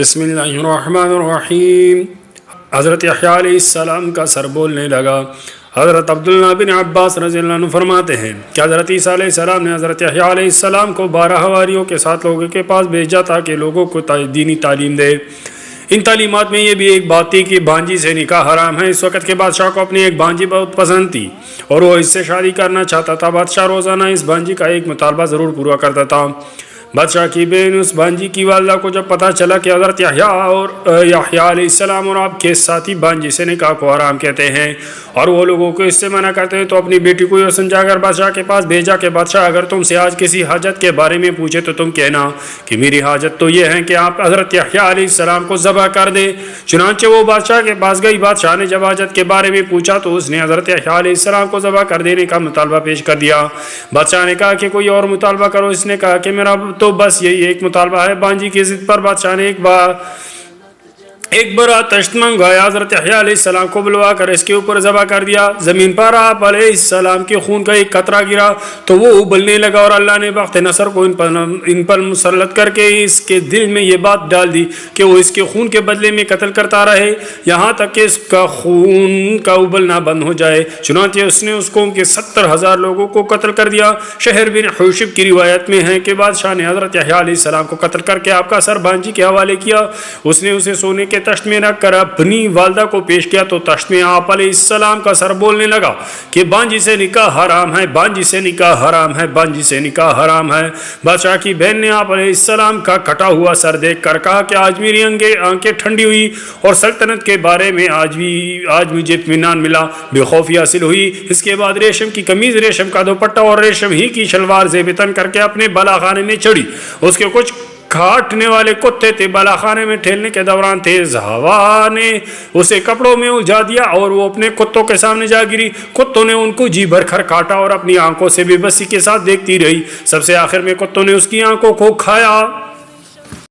بسم اللہ الرحمن الرحیم۔ حضرت یحییٰ علیہ السلام کا سر بولنے لگا۔ حضرت عبداللہ بن عباس رضی اللہ عنہ فرماتے ہیں کہ حضرت عیسیٰ علیہ السلام نے حضرت یحییٰ علیہ السلام کو 12 حواریوں کے ساتھ لوگوں کے پاس بھیجا تاکہ لوگوں کو دینی تعلیم دے۔ ان تعلیمات میں یہ بھی ایک بات تھی کہ بھانجی سے نکاح حرام ہے۔ اس وقت کے بادشاہ کو اپنی ایک بھانجی بہت پسند تھی اور وہ اس سے شادی کرنا چاہتا تھا۔ بادشاہ روزانہ اس بھانجی کا ایک مطالبہ ضرور پورا کرتا تھا۔ بادشاہ کی بہن اس بھانجی کی والدہ کو جب پتہ چلا کہ حضرت یحییٰ علیہ السلام اور آپ کے ساتھی بھانجی سے نکاح کو حرام کہتے ہیں اور وہ لوگوں کو اس سے منع کرتے ہیں، تو اپنی بیٹی کو یہ سمجھا کر بادشاہ کے پاس بھیجا کہ بادشاہ اگر تم سے آج کسی حاجت کے بارے میں پوچھے تو تم کہنا کہ میری حاجت تو یہ ہے کہ آپ حضرت یحییٰ علیہ السلام کو ذبح کر دیں۔ چنانچہ وہ بادشاہ کے پاس گئی۔ بادشاہ نے جب حاجت کے بارے میں پوچھا تو اس نے حضرت یحییٰ علیہ السلام کو ذبح کر دینے کا مطالبہ پیش کر دیا۔ بادشاہ نے کہا کہ کوئی اور مطالبہ کرو۔ اس نے کہا کہ میرا تو بس یہی ایک مطالبہ ہے۔ بانجی کی ضد پر بادشاہ نے ایک بڑا تشت منگوایا، حضرت یحییٰ علیہ السلام کو بلوا کر اس کے اوپر ذبح کر دیا۔ زمین پر آپ علیہ السلام کے خون کا ایک قطرہ گرا تو وہ ابلنے لگا، اور اللہ نے بخت نصر کو ان پر مسلط کر کے اس کے دل میں یہ بات ڈال دی کہ وہ اس کے خون کے بدلے میں قتل کرتا رہے یہاں تک کہ اس کا خون کا ابلنا بند ہو جائے۔ چنانچہ اس نے اس قوم کے 70,000 لوگوں کو قتل کر دیا۔ شہر بن حوشب کی روایت میں ہے کہ بادشاہ نے حضرت یحییٰ علیہ السلام کو قتل کر کے آپ کا سر بانجی کے حوالے کیا۔ اس نے اسے سونے کے تشت میں رکھ کر اپنی والدہ کو پیش کیا تو تشت میں آپ علیہ السلام کا سر بولنے لگا کہ بانجی سے نکاح حرام ہے، بانجی سے نکاح حرام ہے، بانجی سے نکاح حرام ہے۔ بادشاہ کی بہن نے آپ علیہ السلام کا کٹا ہوا سر دیکھ کر کہا کہ آج میری آنکھیں ٹھنڈی ہوئی اور سلطنت کے بارے میں آج مجھے اطمینان ملا، بے خوفی حاصل ہوئی۔ اس کے بعد ریشم کی قمیض، ریشم کا دوپٹہ اور ریشم ہی کی شلوار زیب تن کر کے اپنے بالا خانے میں چڑھی۔ اس کے کچھ کاٹنے والے کتے تھے۔ بالا خانے میں ٹھہرنے کے دوران تیز ہوا نے اسے کپڑوں میں الجھا دیا اور وہ اپنے کتوں کے سامنے جا گری۔ کتوں نے ان کو جی بھر کر کاٹا اور اپنی آنکھوں سے بے بسی کے ساتھ دیکھتی رہی۔ سب سے آخر میں کتوں نے اس کی آنکھوں کو کھایا۔